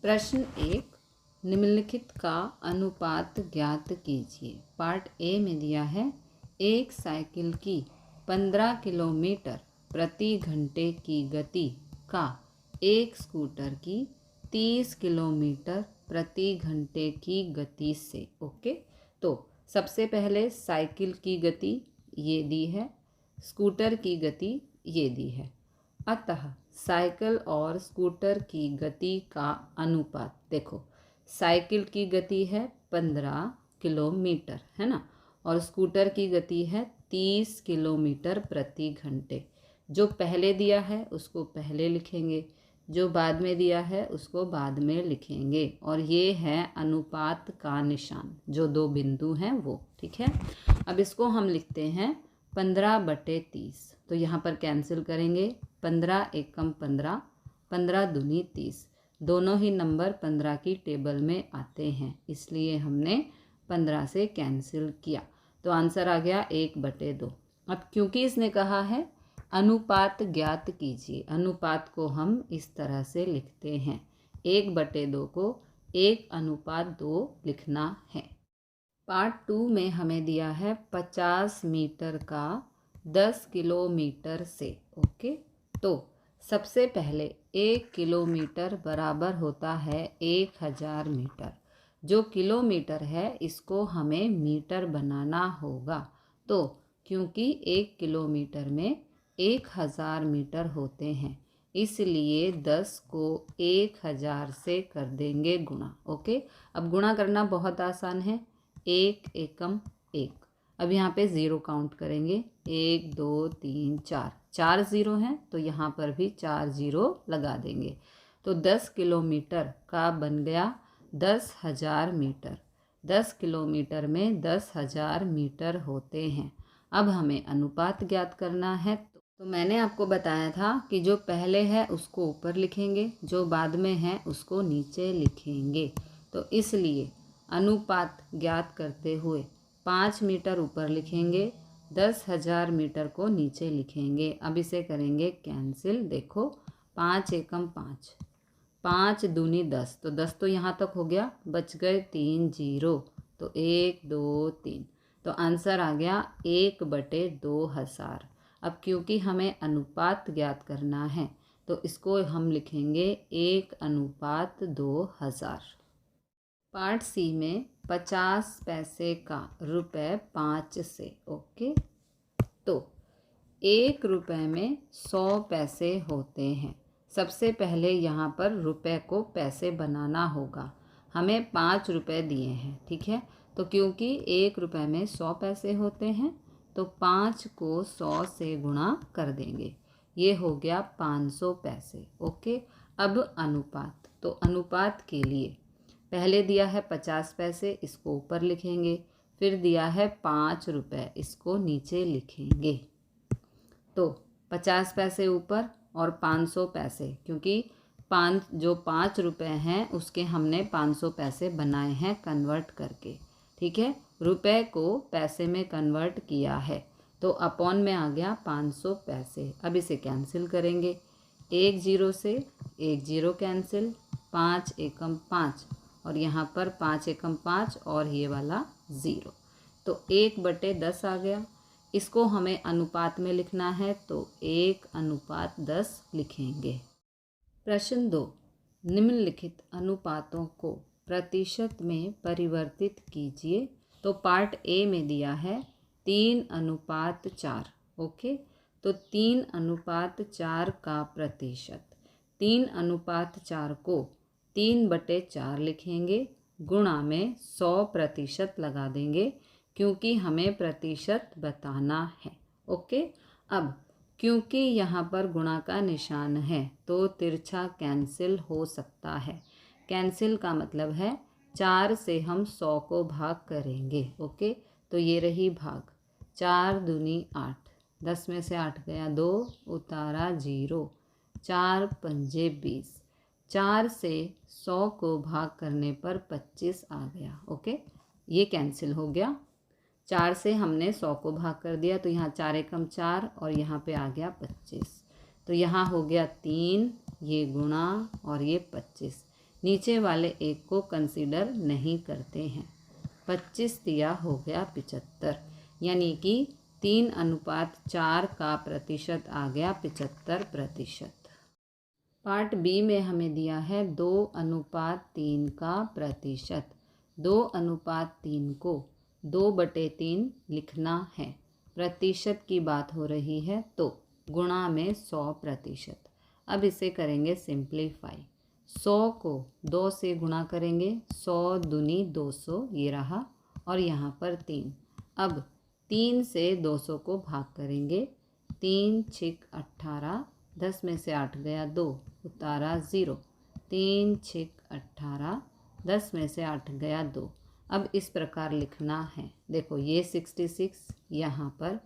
प्रश्न 1, निम्नलिखित का अनुपात ज्ञात कीजिए। पार्ट ए में दिया है एक साइकिल की 15 किलोमीटर प्रति घंटे की गति का एक स्कूटर की 30 किलोमीटर प्रति घंटे की गति से। ओके, तो सबसे पहले साइकिल की गति ये दी है, स्कूटर की गति ये दी है। अतः साइकिल और स्कूटर की गति का अनुपात देखो, साइकिल की गति है 15 किलोमीटर, है ना, और स्कूटर की गति है 30 किलोमीटर प्रति घंटे। जो पहले दिया है उसको पहले लिखेंगे, जो बाद में दिया है उसको बाद में लिखेंगे, और ये है अनुपात का निशान, जो दो बिंदु हैं वो। ठीक है, अब इसको हम लिखते हैं 15/30। तो यहाँ पर कैंसिल करेंगे, 15 एकम 15, 15 दूनी 30। दोनों ही नंबर 15 की टेबल में आते हैं, इसलिए हमने 15 से कैंसिल किया। तो आंसर आ गया 1/2। अब क्योंकि इसने कहा है अनुपात ज्ञात कीजिए, अनुपात को हम इस तरह से लिखते हैं, 1/2 को 1:2 लिखना है। पार्ट 2 में हमें दिया है 50 मीटर का 10 किलोमीटर से। ओके, तो सबसे पहले 1 किलोमीटर बराबर होता है 1000 मीटर। जो किलोमीटर है इसको हमें मीटर बनाना होगा। तो क्योंकि 1 किलोमीटर में 1000 मीटर होते हैं, इसलिए 10 को 1000 से कर देंगे गुणा। ओके, अब गुणा करना बहुत आसान है, 1 एकम 1। अब यहाँ पे ज़ीरो काउंट करेंगे, 1 2 3 4, 4 ज़ीरो हैं तो यहाँ पर भी 4 ज़ीरो लगा देंगे। तो 10 किलोमीटर का बन गया 10,000 मीटर। 10 किलोमीटर में 10,000 मीटर होते हैं। अब हमें अनुपात ज्ञात करना है। तो मैंने आपको बताया था कि जो पहले है उसको ऊपर लिखेंगे, जो बाद में है उसको नीचे लिखेंगे। तो इसलिए अनुपात ज्ञात करते हुए 5 मीटर ऊपर लिखेंगे, 10,000 मीटर को नीचे लिखेंगे। अब इसे करेंगे कैंसिल। देखो, 5 एकम 5, 5 दूनी 10, तो 10 तो यहाँ तक हो गया, बच गए 3 ज़ीरो, तो 1 2 3। तो आंसर आ गया 1/2000। अब क्योंकि हमें अनुपात ज्ञात करना है तो इसको हम लिखेंगे 1:2000। पार्ट सी में 50 पैसे का रुपए 5 से। ओके, तो 1 रुपए में 100 पैसे होते हैं। सबसे पहले यहाँ पर रुपए को पैसे बनाना होगा। हमें 5 रुपए दिए हैं, ठीक है, तो क्योंकि 1 रुपए में 100 पैसे होते हैं तो 5 को 100 से गुणा कर देंगे, ये हो गया 500 पैसे। ओके, अब अनुपात, तो अनुपात के लिए पहले दिया है 50 पैसे, इसको ऊपर लिखेंगे, फिर दिया है 5 रुपये, इसको नीचे लिखेंगे। तो 50 पैसे ऊपर और 500 पैसे, क्योंकि जो 5 रुपये हैं उसके हमने 500 पैसे बनाए हैं कन्वर्ट करके। ठीक है, रुपए को पैसे में कन्वर्ट किया है, तो अपॉन में आ गया 500 पैसे। अब इसे कैंसिल करेंगे, 1 ज़ीरो से 1 ज़ीरो कैंसिल, 5 एकम 5, और यहाँ पर 5 एकम 5 और ये वाला 0, तो 1/10 आ गया। इसको हमें अनुपात में लिखना है तो 1:10 लिखेंगे। प्रश्न 2, निम्नलिखित अनुपातों को प्रतिशत में परिवर्तित कीजिए। तो पार्ट ए में दिया है 3:4। ओके, तो 3:4 का प्रतिशत, 3:4 को 3/4 लिखेंगे, गुणा में 100% लगा देंगे, क्योंकि हमें प्रतिशत बताना है। ओके, अब क्योंकि यहाँ पर गुणा का निशान है तो तिरछा कैंसिल हो सकता है। कैंसिल का मतलब है 4 से हम 100 को भाग करेंगे। ओके, तो ये रही भाग, 4 दूनी 8, 10 में से 8 गया 2, उतारा 0, 4 पंजे 20, 4 से 100 को भाग करने पर 25 आ गया। ओके, ये कैंसिल हो गया। 4 से हमने 100 को भाग कर दिया, तो यहाँ 4 एकम 4 और यहाँ पे आ गया 25, तो यहाँ हो गया 3, ये गुणा और ये 25, नीचे वाले एक को कंसीडर नहीं करते हैं। 25 दिया हो गया 75, यानी कि 3:4 का प्रतिशत आ गया 75%। पार्ट बी में हमें दिया है 2:3 का प्रतिशत। 2:3 को 2/3 लिखना है। प्रतिशत की बात हो रही है तो गुणा में 100%। अब इसे करेंगे सिंप्लीफाई। 100 को 2 से गुणा करेंगे, 100 दूनी 200 ये रहा, और यहाँ पर 3। अब 3 से 200 को भाग करेंगे, 3 छिक 18, 10 में से 8 गया 2, उतारा 0, 3 छिक 18, 10 में से 8 गया 2। अब इस प्रकार लिखना है, देखो ये 66 यहाँ पर,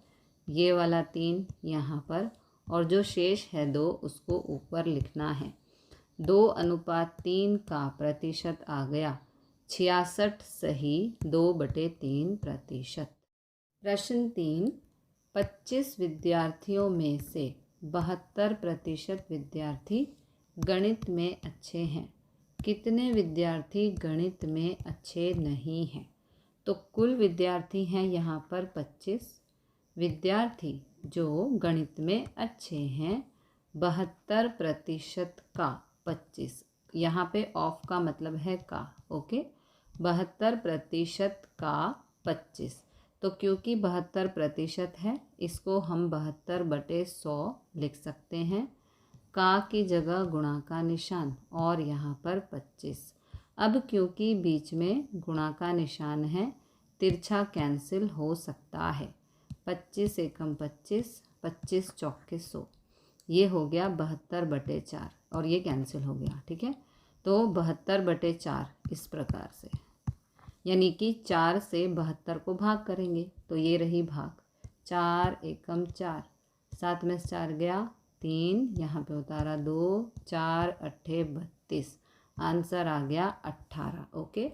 ये वाला 3 यहाँ पर, और जो शेष है 2 उसको ऊपर लिखना है। 2:3 का प्रतिशत आ गया 66 सही 2/3%। प्रश्न 3, 25 विद्यार्थियों में से 72% विद्यार्थी गणित में अच्छे हैं। कितने विद्यार्थी गणित में अच्छे नहीं हैं? तो कुल विद्यार्थी हैं यहाँ पर 25, विद्यार्थी जो गणित में अच्छे हैं 72% का 25, यहाँ पे ऑफ का मतलब है का, ओके। 72% का 25, तो क्योंकि 72% है इसको हम 72/100 लिख सकते हैं। का की जगह गुणा का निशान और यहाँ पर 25। अब क्योंकि बीच में गुणा का निशान है, तिरछा कैंसिल हो सकता है। 25 एकम 25, 25 चौके 100, ये हो गया 72/4 और ये कैंसिल हो गया, ठीक है। तो 72/4 इस प्रकार से, यानी कि 4 से 72 को भाग करेंगे तो ये रही भाग, 4 एकम 4, 7 में से 4 गया 3, यहाँ पे उतारा 2, 4 अट्ठे 32, आंसर आ गया 18, ओके।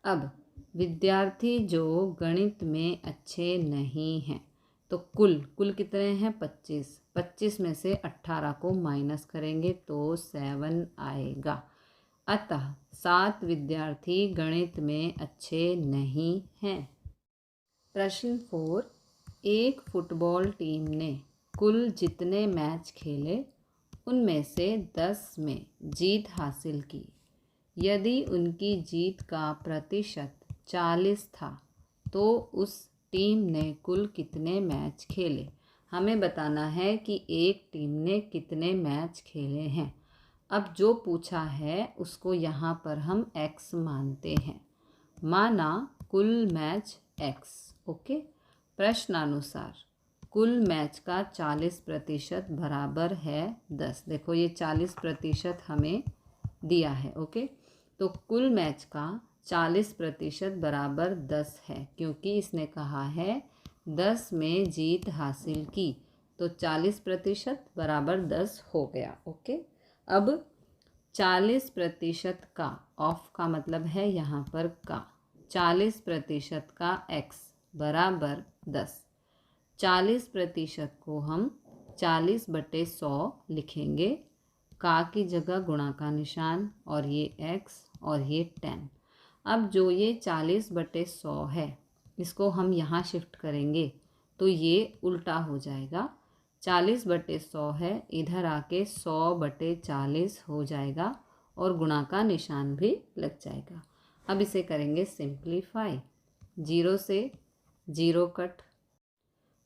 अब विद्यार्थी जो गणित में अच्छे नहीं हैं, तो कुल कितने हैं 25, 25 में से 18 को माइनस करेंगे तो 7 आएगा। अतः 7 विद्यार्थी गणित में अच्छे नहीं हैं। प्रश्न 4, एक फुटबॉल टीम ने कुल जितने मैच खेले उनमें से 10 में जीत हासिल की। यदि उनकी जीत का प्रतिशत 40 था तो उस टीम ने कुल कितने मैच खेले? हमें बताना है कि एक टीम ने कितने मैच खेले हैं। अब जो पूछा है उसको यहाँ पर हम x मानते हैं, माना कुल मैच x, ओके। प्रश्नानुसार कुल मैच का 40% बराबर है 10। देखो ये 40% हमें दिया है, ओके। तो कुल मैच का 40% बराबर 10 है, क्योंकि इसने कहा है 10 में जीत हासिल की, तो 40% बराबर 10 हो गया, ओके। अब 40% का, ऑफ का मतलब है यहाँ पर का, 40% का x बराबर 10। 40% को हम 40/100 लिखेंगे, का की जगह गुणा का निशान और ये x और ये 10। अब जो ये 40/100 है इसको हम यहाँ शिफ्ट करेंगे तो ये उल्टा हो जाएगा। 40/100 है, इधर आके 100/40 हो जाएगा और गुणा का निशान भी लग जाएगा। अब इसे करेंगे सिंप्लीफाई। 0 से 0 कट,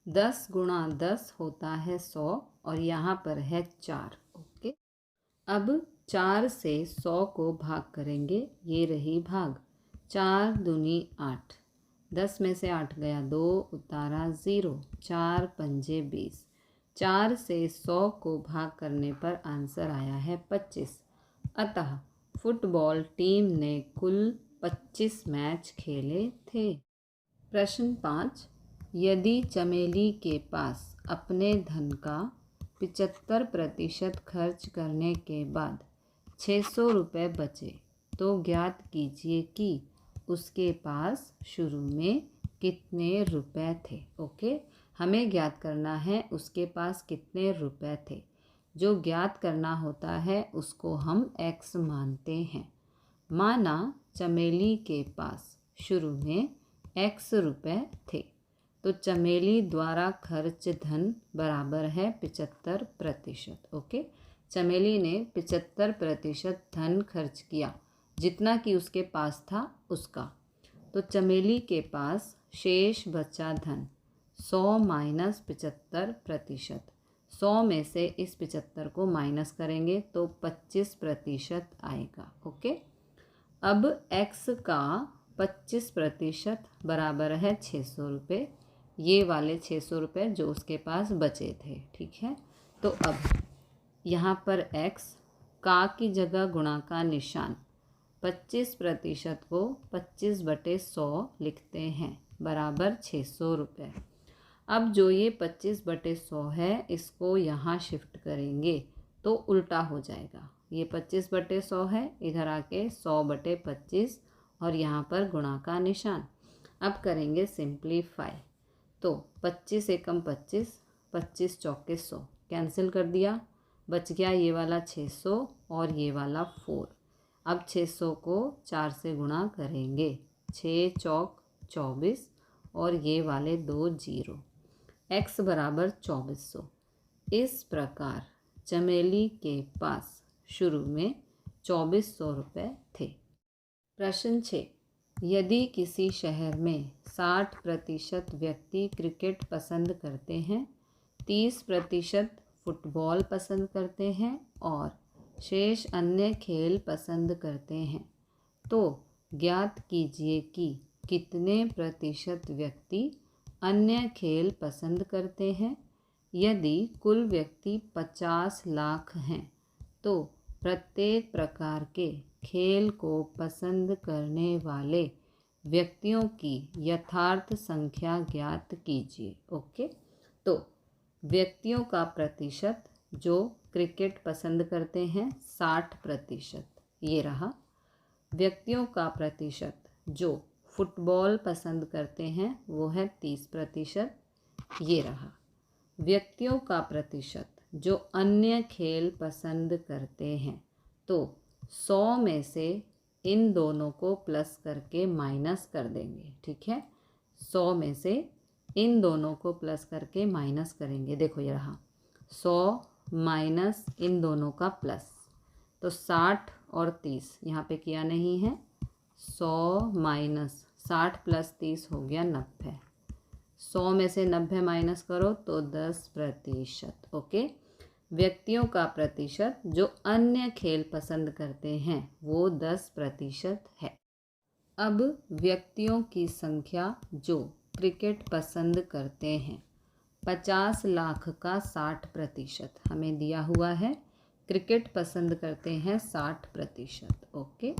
10 गुणा 10 होता है 100 और यहाँ पर है 4, ओके। अब 4 से 100 को भाग करेंगे, ये रही भाग, 4 दूनी 8, 10 में से 8 गया 2, उतारा 0, 4 पंजे 20। 4 से 100 को भाग करने पर आंसर आया है 25। अतः फुटबॉल टीम ने कुल 25 मैच खेले थे। प्रश्न 5, यदि चमेली के पास अपने धन का 75% खर्च करने के बाद 600 रुपये बचे तो ज्ञात कीजिए कि उसके पास शुरू में कितने रुपए थे, ओके। हमें ज्ञात करना है उसके पास कितने रुपए थे। जो ज्ञात करना होता है उसको हम x मानते हैं। माना चमेली के पास शुरू में x रुपए थे, तो चमेली द्वारा खर्च धन बराबर है 75%। ओके, चमेली ने 75% धन खर्च किया, जितना कि उसके पास था उसका। तो चमेली के पास शेष बचा धन 100 माइनस 75%। 100 में से इस 75 को माइनस करेंगे तो 25% आएगा। ओके, अब x का 25% बराबर है 600 रुपये, ये वाले 600 रुपये जो उसके पास बचे थे। ठीक है, तो अब यहाँ पर x का की जगह गुणा का निशान 25% को 25/100 लिखते हैं बराबर 600 रुपये। अब जो ये 25/100 है इसको यहाँ शिफ्ट करेंगे तो उल्टा हो जाएगा। ये 25/100 है, इधर आके 100/25 और यहाँ पर गुणा का निशान। अब करेंगे सिंप्लीफाई, तो 25 एकम 25, 25 चौके 100, कैंसिल कर दिया, बच गया ये वाला 600 और ये वाला 4। अब 600 को 4 से गुणा करेंगे, 6 चौक 24 और ये वाले 2 जीरो, x बराबर 2400। इस प्रकार चमेली के पास शुरू में 2400 रुपये थे। प्रश्न 6, यदि किसी शहर में 60% व्यक्ति क्रिकेट पसंद करते हैं, 30% फुटबॉल पसंद करते हैं और शेष अन्य खेल पसंद करते हैं, तो ज्ञात कीजिए कि कितने प्रतिशत व्यक्ति अन्य खेल पसंद करते हैं। यदि कुल व्यक्ति 50 लाख हैं तो प्रत्येक प्रकार के खेल को पसंद करने वाले व्यक्तियों की यथार्थ संख्या ज्ञात कीजिए। ओके, तो व्यक्तियों का प्रतिशत जो क्रिकेट पसंद करते हैं 60%, ये रहा। व्यक्तियों का प्रतिशत जो फुटबॉल पसंद करते हैं वो है 30%, ये रहा। व्यक्तियों का प्रतिशत जो अन्य खेल पसंद करते हैं, तो 100 में से इन दोनों को प्लस करके माइनस कर देंगे। ठीक है, 100 में से इन दोनों को प्लस करके माइनस करेंगे। देखो ये रहा 100 माइनस इन दोनों का प्लस, तो 60 और 30 यहाँ पे किया नहीं है। 100 माइनस 60 प्लस 30 हो गया 90। 100 में से 90 माइनस करो तो 10%। ओके, व्यक्तियों का प्रतिशत जो अन्य खेल पसंद करते हैं वो 10% है। अब व्यक्तियों की संख्या जो क्रिकेट पसंद करते हैं, 50 लाख का 60% हमें दिया हुआ है। क्रिकेट पसंद करते हैं 60%। ओके,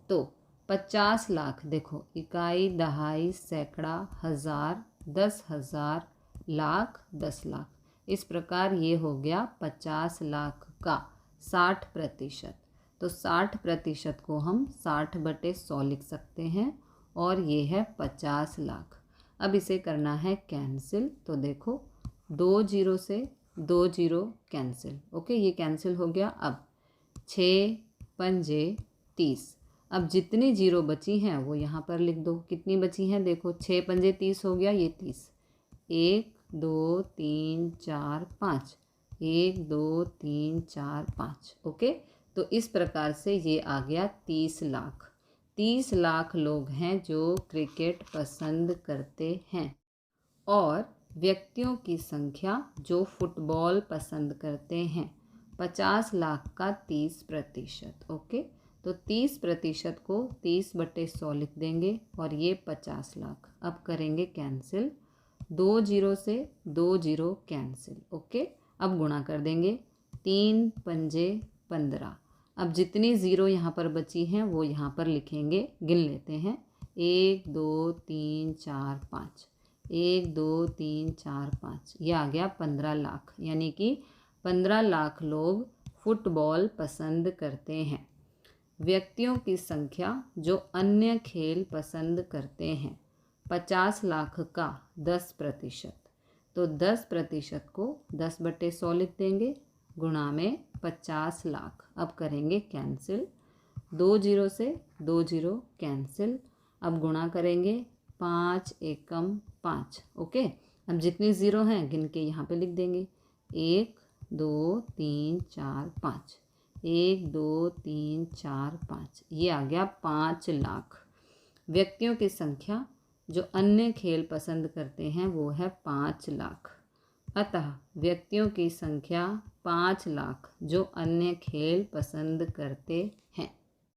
तो 50 लाख, देखो इकाई, दहाई, सैकड़ा, हज़ार, 10,000, लाख, 10 लाख, इस प्रकार ये हो गया 50 लाख का 60%। तो 60% को हम 60/100 लिख सकते हैं और ये है 50 लाख। अब इसे करना है कैंसिल, तो देखो 2 जीरो से 2 जीरो कैंसिल। ओके, ये कैंसिल हो गया। अब 6 पंजे 30, अब जितनी जीरो बची हैं वो यहाँ पर लिख दो। कितनी बची हैं देखो, 6 पंजे 30 हो गया, ये 30, 1 2 3 4 5, 1 2 3 4 5। ओके, तो इस प्रकार से ये आ गया 30 लाख। 30 लाख लोग हैं जो क्रिकेट पसंद करते हैं और व्यक्तियों की संख्या जो फुटबॉल पसंद करते हैं 50 लाख का 30%। ओके, तो 30% को 30/100 लिख देंगे और ये 50 लाख। अब करेंगे कैंसिल, 2 जीरो से 2 जीरो कैंसिल। ओके, अब गुणा कर देंगे, 3 पंजे 15। अब जितनी ज़ीरो यहाँ पर बची हैं वो यहाँ पर लिखेंगे, गिन लेते हैं, 1 2 3 4 5, 1 2 3 4 5, ये आ गया 15 लाख। यानी कि 15 लाख लोग फुटबॉल पसंद करते हैं। व्यक्तियों की संख्या जो अन्य खेल पसंद करते हैं 50 लाख का 10%, तो 10% को 10/100 लिख देंगे, गुणा में 50 लाख। अब करेंगे कैंसिल, 2 जीरो से 2 जीरो कैंसिल। अब गुणा करेंगे 5 एकम 5। ओके, अब जितनी ज़ीरो हैं गिन के यहाँ पे लिख देंगे। 1 2 3 4 5, 1 2 3 4 5, ये आ गया 5 लाख। व्यक्तियों की संख्या जो अन्य खेल पसंद करते हैं वो है 5 लाख। अतः व्यक्तियों की संख्या 5 लाख जो अन्य खेल पसंद करते हैं।